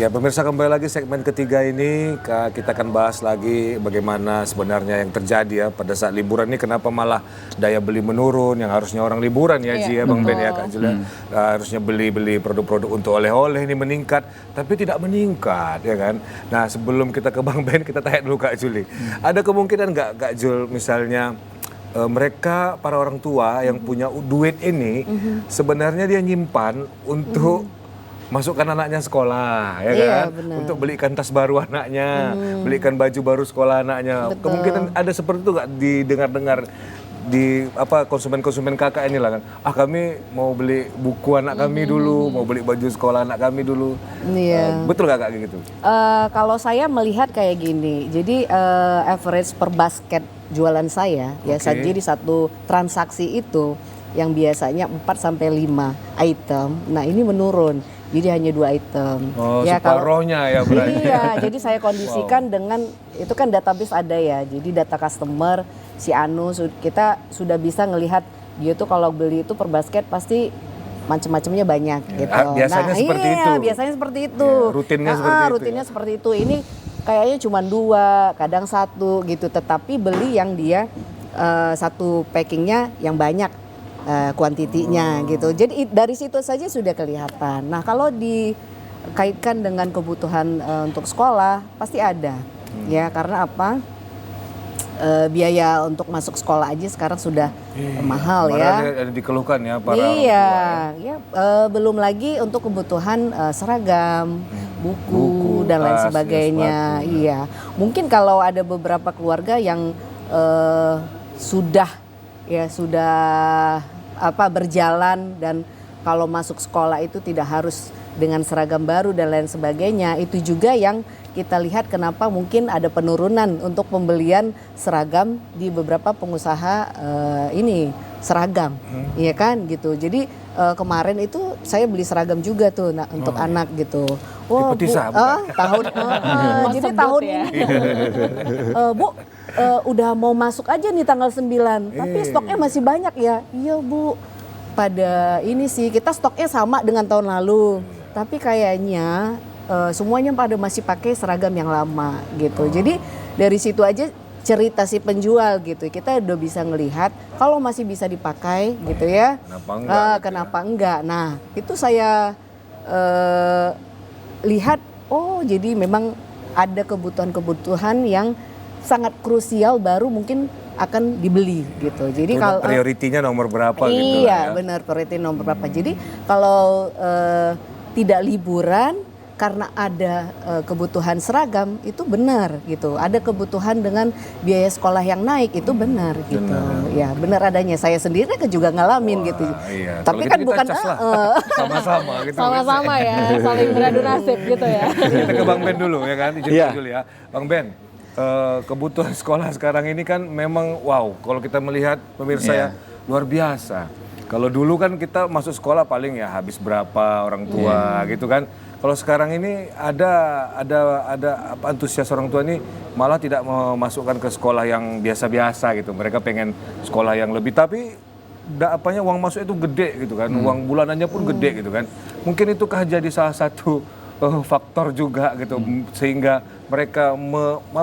Ya pemirsa, kembali lagi segmen ketiga ini kita akan bahas lagi bagaimana sebenarnya yang terjadi ya pada saat liburan ini, kenapa malah daya beli menurun yang harusnya orang liburan ya Ji ya Bang Ben ya Kak Julia, harusnya beli produk-produk untuk oleh-oleh ini meningkat tapi tidak meningkat ya kan. Nah sebelum kita ke Bang Ben kita tanya dulu Kak Juli, ada kemungkinan nggak Kak Jul misalnya mereka para orang tua yang punya duit ini sebenarnya dia nyimpan untuk masukkan anaknya sekolah, ya Iya, kan? benar. Untuk belikan tas baru anaknya, belikan baju baru sekolah anaknya. Betul. Kemungkinan ada seperti itu nggak didengar-dengar di konsumen-konsumen kakak ini lah kan? Kami mau beli buku anak kami dulu, mau beli baju sekolah anak kami dulu. Iya. Betul nggak kak gitu? Kalau saya melihat kayak gini, jadi average per basket jualan saya ya Oke. jadi satu transaksi itu yang biasanya 4 sampai 5 item. Nah, ini menurun. Jadi hanya 2 item. Oh, ya separohnya ya berarti. Iya, jadi saya kondisikan dengan itu kan database ada ya. Jadi data customer si Anu kita sudah bisa ngelihat dia tuh kalau beli itu per basket pasti macam-macamnya banyak gitu. Biasanya seperti itu. Biasanya seperti itu. Ya, rutinnya seperti itu Rutinnya ya. seperti itu. Ini kayaknya cuma 2, kadang 1 gitu. Tetapi beli yang dia satu packingnya yang banyak kuantitinya gitu. Jadi dari situ saja sudah kelihatan. Nah kalau dikaitkan dengan kebutuhan untuk sekolah pasti ada ya, karena apa? Biaya untuk masuk sekolah aja sekarang sudah mahal ya. Ada dikeluhkan ya para Iya, ya, belum lagi untuk kebutuhan seragam, buku dan lain tas, sebagainya. sepatu. Iya, mungkin kalau ada beberapa keluarga yang sudah berjalan dan kalau masuk sekolah itu tidak harus dengan seragam baru dan lain sebagainya. Itu juga yang kita lihat kenapa mungkin ada penurunan untuk pembelian seragam di beberapa pengusaha ini seragam, iya kan gitu. Jadi kemarin itu saya beli seragam juga tuh untuk anak gitu. Wah, Tipe Tisa, bukan? tahun jadi sebut tahun ya. ini Bu udah mau masuk aja nih tanggal 9, tapi stoknya masih banyak ya. Iya Bu, pada ini sih kita stoknya sama dengan tahun lalu, tapi kayaknya semuanya pada masih pakai seragam yang lama gitu. Jadi dari situ aja cerita si penjual gitu, kita udah bisa ngelihat kalau masih bisa dipakai gitu ya. Kenapa enggak gitu Kenapa enggak? Nah itu saya lihat, oh jadi memang ada kebutuhan-kebutuhan yang sangat krusial baru mungkin akan dibeli gitu. Jadi kalau prioritinya nomor berapa gitu iya lah ya. benar, priority nomor berapa. Jadi kalau tidak liburan karena ada kebutuhan seragam itu benar gitu. Ada kebutuhan dengan biaya sekolah yang naik itu benar gitu. Ya benar adanya. Saya sendiri kan juga ngalamin gitu. Iya. Tapi Kalau kan gitu kita bukan cas lah. Sama-sama gitu. Sama-sama ya, saling beradu nasib gitu ya. Kita ke Bang Ben dulu ya kan, izin Iya. dulu ya. Bang Ben, kebutuhan sekolah sekarang ini kan memang wow, kalau kita melihat pemirsa ya luar biasa. Kalau dulu kan kita masuk sekolah paling ya habis berapa orang tua gitu kan. Kalau sekarang ini ada apa antusias orang tua ini malah tidak memasukkan ke sekolah yang biasa-biasa gitu. Mereka pengen sekolah yang lebih, tapi uang masuk itu gede gitu kan. Uang bulanannya pun gede gitu kan. Mungkin itukah jadi salah satu faktor juga gitu sehingga mereka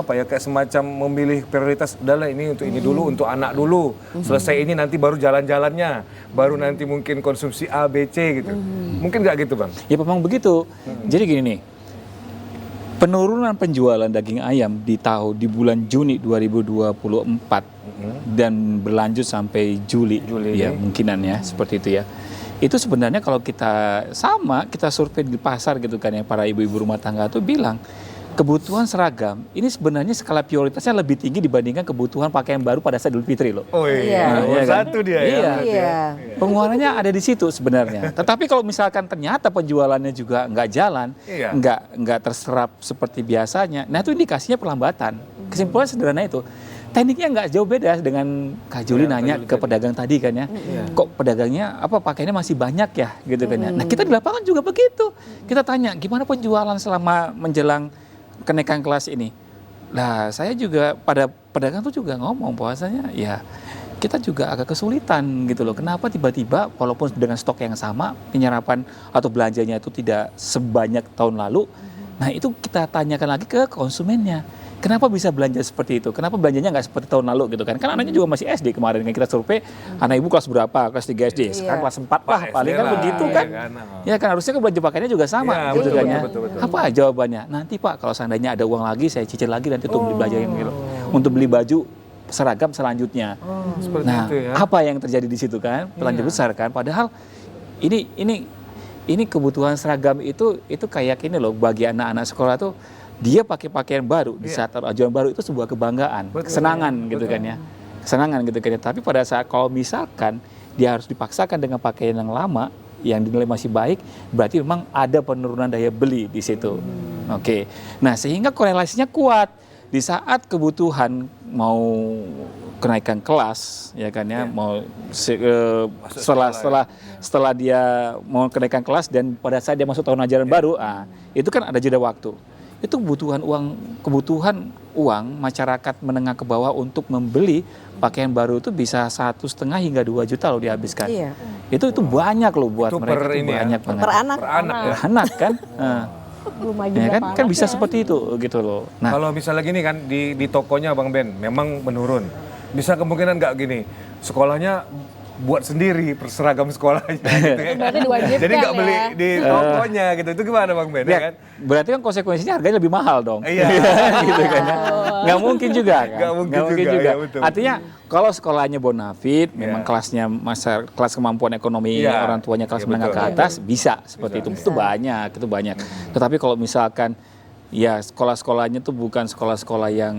kayak semacam memilih prioritas adalah ini untuk ini dulu, untuk anak dulu, selesai ini nanti baru jalan-jalannya, baru nanti mungkin konsumsi A, B, C gitu. Mungkin nggak gitu Bang? Ya memang begitu. Jadi gini nih, penurunan penjualan daging ayam di bulan Juni 2024 dan berlanjut sampai Juli ya mungkinan ya seperti itu ya. Itu sebenarnya kalau kita survei di pasar gitu kan ya, para ibu-ibu rumah tangga tuh bilang kebutuhan seragam ini sebenarnya skala prioritasnya lebih tinggi dibandingkan kebutuhan pakaian baru pada saat Idul Fitri loh. Oh iya, Iya kan? satu dia Iya. ya. Iya. Pengeluarannya ada di situ sebenarnya. Tetapi kalau misalkan ternyata penjualannya juga nggak jalan, Iya. nggak terserap seperti biasanya, nah itu indikasinya perlambatan. Kesimpulan sederhana itu. Tekniknya nggak jauh beda dengan Kak Juli nanya ke pedagang tadi kan ya. Kok pedagangnya pakaiannya masih banyak ya gitu kan ya. Nah kita di lapangan juga begitu. Kita tanya gimana penjualan selama menjelang kenaikan kelas ini. Nah saya juga pada pedagang tuh juga ngomong bahwasanya ya kita juga agak kesulitan gitu loh. Kenapa tiba-tiba walaupun dengan stok yang sama penyerapan atau belanjanya itu tidak sebanyak tahun lalu. Nah itu kita tanyakan lagi ke konsumennya. Kenapa bisa belanja seperti itu? Kenapa belanjanya nggak seperti tahun lalu gitu kan? Kan anaknya juga masih SD kemarin kan kita survei, anak ibu kelas berapa? Kelas 3 SD. Sekarang kelas 4 lah paling kan SD begitu lah, kan. iya kan. Ya kan harusnya kan belanja pakaiannya juga sama Iya, gitu kan ya. betul. Apa jawabannya? Nanti Pak kalau seandainya ada uang lagi saya cicil lagi nanti untuk beli belanja yang gitu. Untuk beli baju seragam selanjutnya. Seperti Nah, itu ya. apa yang terjadi di situ kan? Belanja besar kan. Padahal ini kebutuhan seragam itu kayak ini loh bagi anak-anak sekolah tuh dia pakai pakaian baru di saat ajuan baru itu sebuah kebanggaan, kesenangan gitu kan ya. Kesenangan gitu kan ya. Tapi pada saat kalau misalkan dia harus dipaksakan dengan pakaian yang lama yang dinilai masih baik, berarti memang ada penurunan daya beli di situ. Oke. Nah, sehingga korelasinya kuat di saat kebutuhan mau kenaikan kelas ya kan ya, mau setelah dia mau kenaikan kelas dan pada saat dia masuk tahun ajaran baru, itu kan ada jeda waktu. Itu kebutuhan uang masyarakat menengah ke bawah untuk membeli pakaian baru itu bisa 1,5 hingga 2 juta loh dihabiskan. Iya. Itu banyak loh buat Itu mereka per itu ini ya, banyak banget. Per anak. Per anak ya. Per anak kan. Belum lagi Ya berapa kan anak bisa ya. seperti itu gitu loh. Nah, Kalau misalnya gini kan di tokonya Bang Ben memang menurun. Bisa kemungkinan nggak gini, sekolahnya buat sendiri seragam sekolahnya gitu ya. Berarti diwajibkan Jadi nggak beli ya. di tokonya gitu. Itu gimana Bang Ben ya ya, kan? berarti kan konsekuensinya harganya lebih mahal dong. Iya. gitu kan ya. Nggak mungkin juga kan. Nggak mungkin juga, iya, betul. Artinya kalau sekolahnya bonafit, memang kelasnya kelas kemampuan ekonomi Iya. orang tuanya kelas Iya, menengah betul. ke atas bisa seperti itu. Itu banyak. Tetapi kalau misalkan ya sekolah-sekolahnya tuh bukan sekolah-sekolah yang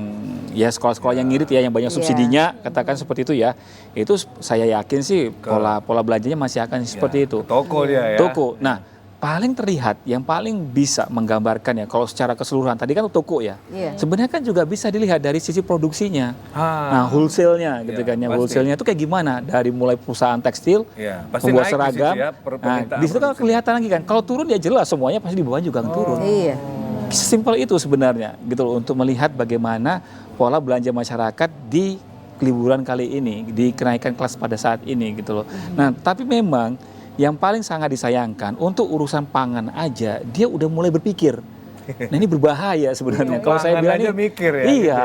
ngirit ya, yang banyak subsidinya, katakan seperti itu ya. Itu saya yakin sih pola belanjanya masih akan seperti itu. Toko dia ya. Toko. Nah, paling terlihat yang paling bisa menggambarkan ya kalau secara keseluruhan tadi kan toko ya. Iya. Sebenarnya kan juga bisa dilihat dari sisi produksinya. Nah, wholesale-nya gitu Iya, kan ya. pasti. Wholesale-nya itu kayak gimana? Dari mulai perusahaan tekstil, Iya, pasti membuat naik di situ seragam. ya, Nah, permintaan di situ kan produksi. kelihatan lagi kan. Kalau turun ya jelas semuanya pasti di bawah juga akan turun. Iya. Simpel itu sebenarnya gitu loh untuk melihat bagaimana pola belanja masyarakat di liburan kali ini, di kenaikan kelas pada saat ini gitu loh. Nah, tapi memang yang paling sangat disayangkan untuk urusan pangan aja dia udah mulai berpikir. Nah, ini berbahaya sebenarnya. Kalau saya Pangan bilang aja ini mikir ya, Iya. gitu ya.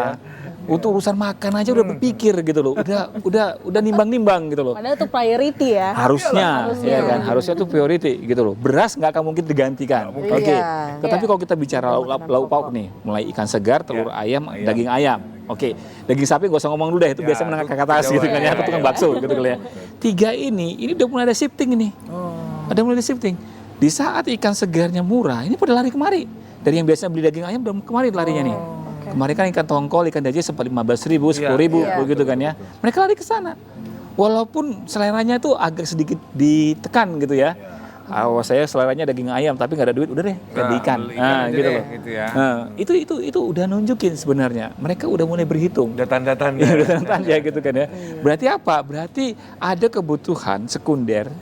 Untuk urusan makan aja udah berpikir gitu loh. Udah nimbang-nimbang gitu loh. Padahal itu priority ya. Harusnya, ya kan, harusnya itu priority gitu loh. Beras nggak akan mungkin digantikan. Oke. Iya. Tetapi kalau kita bicara lauk pauk nih, mulai ikan segar, telur ayam, daging ayam. Oke. Daging sapi gak usah ngomong dulu deh, itu Ya, biasa menengah itu ke atas Jawa, gitu kan ya, ya, atau tukang ya. bakso gitu kali ya. 3 ini udah mulai ada shifting ini. Ada mulai ada shifting. Di saat ikan segarnya murah, ini pada lari kemari. Dari yang biasanya beli daging ayam, udah kemari larinya nih. Kemarin kan ikan tongkol, ikan daji sempat 15.000, 10.000, begitu kan ya. Mereka lari ke sana. Walaupun seleranya itu agak sedikit ditekan gitu ya. Awas saya seleranya daging ayam, tapi nggak ada duit, udah deh ganti ikan. Nah, gitu loh. Gitu ya. Nah, itu udah nunjukin sebenarnya. Mereka udah mulai berhitung. Tanda-tanda. Ya, tanda-tanda gitu kan ya. Berarti apa? Berarti ada kebutuhan sekunder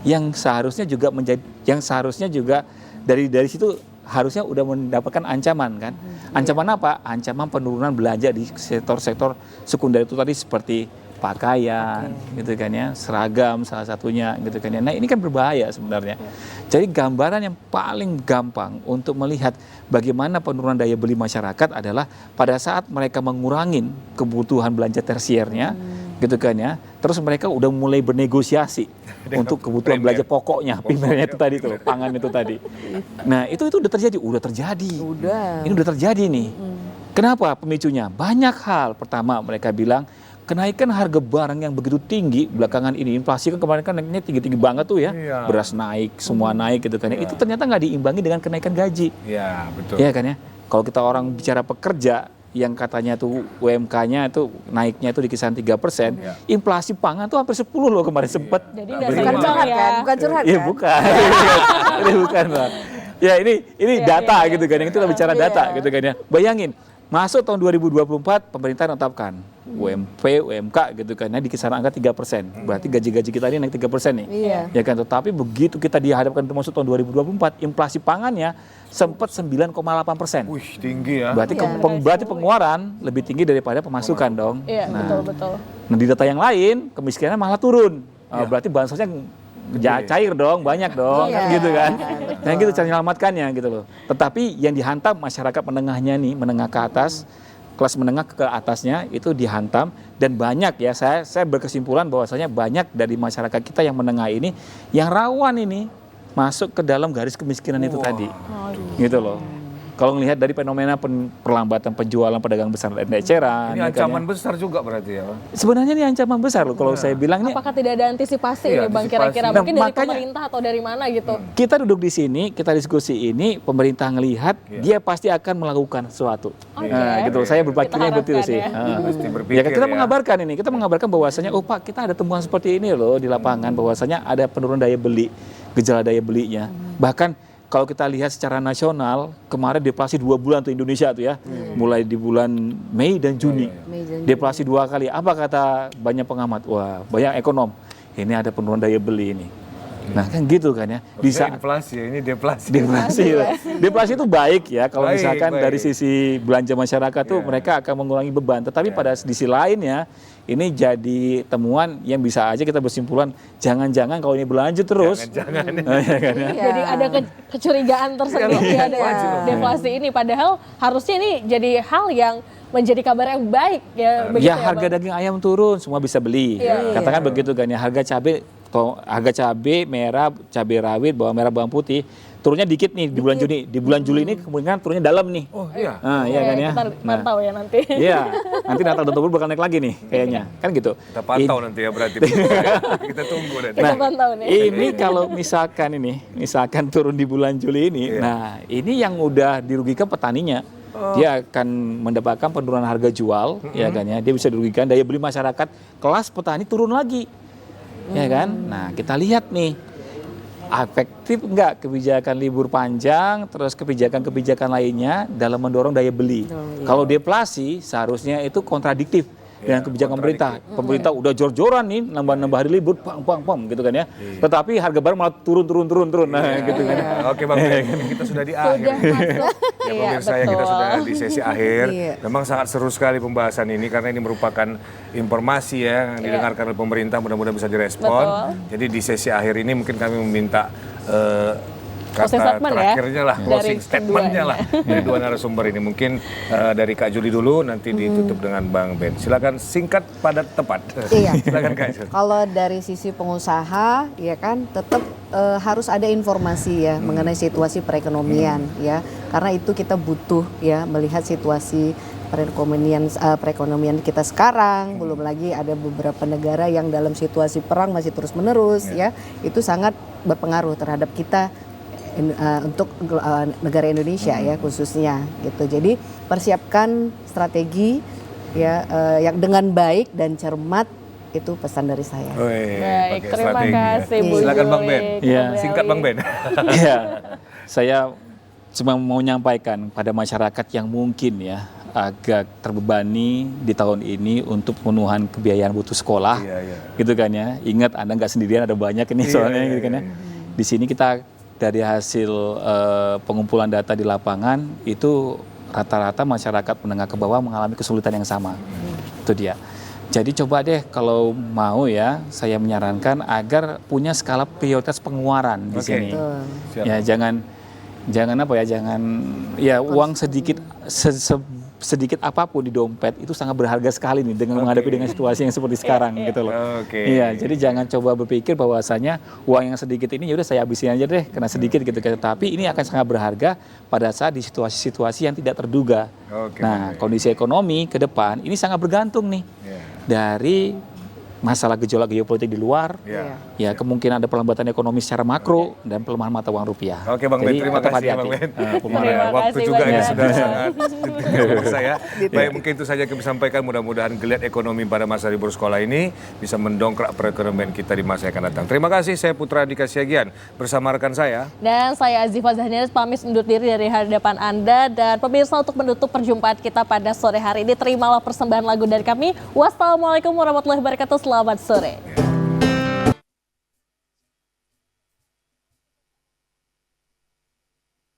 yang seharusnya juga dari situ harusnya udah mendapatkan ancaman kan. Ancaman apa? Ancaman penurunan belanja di sektor-sektor sekunder itu tadi seperti pakaian gitu kan ya, seragam salah satunya gitu kan ya. Nah, ini kan berbahaya sebenarnya. Jadi gambaran yang paling gampang untuk melihat bagaimana penurunan daya beli masyarakat adalah pada saat mereka mengurangin kebutuhan belanja tersiernya gitu kan ya. Terus mereka udah mulai bernegosiasi untuk kebutuhan belanja pokoknya, primernya itu tadi tuh, pangan itu tadi. Nah, itu udah terjadi. Ini udah terjadi nih. Kenapa pemicunya? Banyak hal. Pertama, mereka bilang kenaikan harga barang yang begitu tinggi belakangan ini, inflasi kan kemarin kan naiknya tinggi-tinggi banget tuh ya. Beras naik, semua naik gitu kan ya. Itu ternyata nggak diimbangi dengan kenaikan gaji. Iya, betul. Iya kan ya. Kalau kita orang bicara pekerja yang katanya tuh UMK-nya itu naiknya itu di kisaran 3%, inflasi pangan tuh hampir 10 loh kemarin sempat. Jadi Bukan curhat kan? Bukan curhat Iya kan? bukan. Ini bukan lah. Ya ini data gitu kan, yang itu kita bicara data gitu kan ya. Bayangin, masuk tahun 2024 pemerintah menetapkan UMP, UMK gitu kan ya di kisaran angka 3%. Berarti gaji-gaji kita ini naik 3% nih. Iya. Ya kan, tetapi begitu kita dihadapkan masuk tahun 2024, inflasi pangannya sempat 9,8%. Wih, tinggi ya. Berarti pengeluaran lebih tinggi daripada pemasukan dong. Iya, betul. Nah, di data yang lain kemiskinan malah turun. Berarti bansosnya cair dong, banyak dong, kan gitu kan. Nah, gitu cara menyelamatkannya gitu loh. Tetapi yang dihantam masyarakat menengahnya nih, menengah ke atas, kelas menengah ke atasnya itu dihantam, dan banyak ya, saya berkesimpulan bahwasanya banyak dari masyarakat kita yang menengah ini yang rawan ini masuk ke dalam garis kemiskinan itu tadi. Gitu loh. Kalau melihat dari fenomena perlambatan penjualan pedagang besar dan eceran. Ini ancaman besar juga berarti ya. Sebenarnya ini ancaman besar loh kalau saya bilang ini. Apakah tidak ada antisipasi nih Bang kira-kira? Nah, Mungkin dari makanya, pemerintah atau dari mana gitu? Kita duduk di sini, kita diskusi ini, pemerintah ngelihat dia pasti akan melakukan sesuatu. Nah, gitu. Saya berpikirnya betul sih. Pasti berpikir Ya, kita mengabarkan ini, kita mengabarkan bahwasanya oh Pak, kita ada temuan seperti ini loh di lapangan, bahwasanya ada penurunan daya beli, gejala daya belinya. Bahkan kalau kita lihat secara nasional, kemarin deflasi 2 bulan tuh Indonesia tuh ya. Mulai di bulan Mei dan Juni. Deflasi 2 kali. Apa kata banyak pengamat? Wah, banyak ekonom. Ini ada penurunan daya beli ini. Nah, kan gitu kan ya. Bisa inflasi, ini deflasi. Deflasi itu baik ya kalau misalkan baik. dari sisi belanja masyarakat tuh mereka akan mengurangi beban. Tetapi pada sisi lainnya ini jadi temuan yang bisa aja kita bersimpulan jangan-jangan kalau ini berlanjut terus. Jadi ada kecurigaan tersendiri ya dengan deflasi ini. Padahal harusnya ini jadi hal yang menjadi kabar yang baik ya. Ya, harga daging ayam turun, semua bisa beli. Katakan begitu kan ya. Harga cabai merah, cabai rawit, bawang merah, bawang putih turunnya dikit nih di bulan Juni. Di bulan Juli ini kemungkinan turunnya dalam nih. Oh iya. Nah, iya kan ya. Kita pantau ya nanti. Iya, nanti Natal dan Tahun Baru bakal naik lagi nih kayaknya. Kan gitu. Kita pantau nanti ya berarti. Kita tunggu nanti. Kita pantau nih. Ini kalau misalkan turun di bulan Juli ini, nah ini yang udah dirugikan petaninya. Dia akan mendapatkan penurunan harga jual, ya kan ya. Dia bisa dirugikan daya beli masyarakat, kelas petani turun lagi. Ya kan? Nah, kita lihat nih, efektif enggak kebijakan libur panjang, terus kebijakan-kebijakan lainnya dalam mendorong daya beli. Kalau deflasi seharusnya itu kontradiktif dengan kebijakan pemerintah. Pemerintah udah jor-joran nih nambah hari libur, pam gitu kan ya. Tetapi harga barang malah turun. Nah, gitu kan. Oke Bang, kita sudah di akhir. Ya pemirsa ya, kita sudah di sesi akhir. Memang sangat seru sekali pembahasan ini karena ini merupakan informasi ya yang didengarkan oleh pemerintah, mudah-mudahan bisa direspon. Jadi di sesi akhir ini mungkin kami meminta kata terakhirnya lah, closing statementnya lah dari dua narasumber ini. Mungkin dari Kak Juli dulu, nanti ditutup dengan Bang Ben. Silakan singkat padat tepat. Iya. Silakan Kak Juli. Kalau dari sisi pengusaha, ya kan tetap harus ada informasi ya mengenai situasi perekonomian ya, karena itu kita butuh ya melihat situasi perekonomian kita sekarang. Belum lagi ada beberapa negara yang dalam situasi perang masih terus menerus ya, itu sangat berpengaruh terhadap kita untuk negara Indonesia ya khususnya gitu. Jadi persiapkan strategi ya yang dengan baik dan cermat, itu pesan dari saya. Baik, pakai terima strategi ya. kasih Bu Silakan Bang Ben. Juli. Iya. Singkat Bang Ben. Iya, saya cuma mau menyampaikan pada masyarakat yang mungkin ya agak terbebani di tahun ini untuk pemenuhan kebiayaan butuh sekolah, Iya, iya. gitu kan ya. Ingat Anda nggak sendirian, ada banyak ini Iya, soalnya, iya, gitu kan ya. iya. Di sini kita dari hasil pengumpulan data di lapangan itu rata-rata masyarakat menengah ke bawah mengalami kesulitan yang sama. Itu dia. Jadi coba deh kalau mau ya, saya menyarankan agar punya skala prioritas pengeluaran di Oke. sini. Betul. Siap. Ya jangan apa ya, jangan ya uang sedikit sedikit apapun di dompet itu sangat berharga sekali nih dengan menghadapi dengan situasi yang seperti sekarang gitu loh. Oke. Iya, jadi jangan coba berpikir bahwasanya uang yang sedikit ini ya udah saya habisin aja deh karena sedikit gitu. Tapi ini akan sangat berharga pada saat di situasi-situasi yang tidak terduga. Oke, Nah, baik. kondisi ekonomi ke depan ini sangat bergantung nih Iya. dari masalah gejolak geopolitik di luar, Iya. ya kemungkinan ada pelambatan ekonomi secara makro dan pelemahan mata uang rupiah. Oke Bang Ben, Jadi terima tetap kasih hati-hati. Bang Ben. Pengeluaran. Terima Waktu kasih juga ini banyak. sudah sangat untuk saya. Baik, mungkin itu saja kami sampaikan. Mudah-mudahan geliat ekonomi pada masa libur sekolah ini bisa mendongkrak perekonomian kita di masa yang akan datang. Terima kasih, saya Putra Dika Siagian bersama rekan saya. Dan saya Azifa Zahniris pamit undur diri dari hadapan Anda. Dan pemirsa, untuk menutup perjumpaan kita pada sore hari ini, terimalah persembahan lagu dari kami. Wassalamualaikum warahmatullahi wabarakatuh. Selamat sore.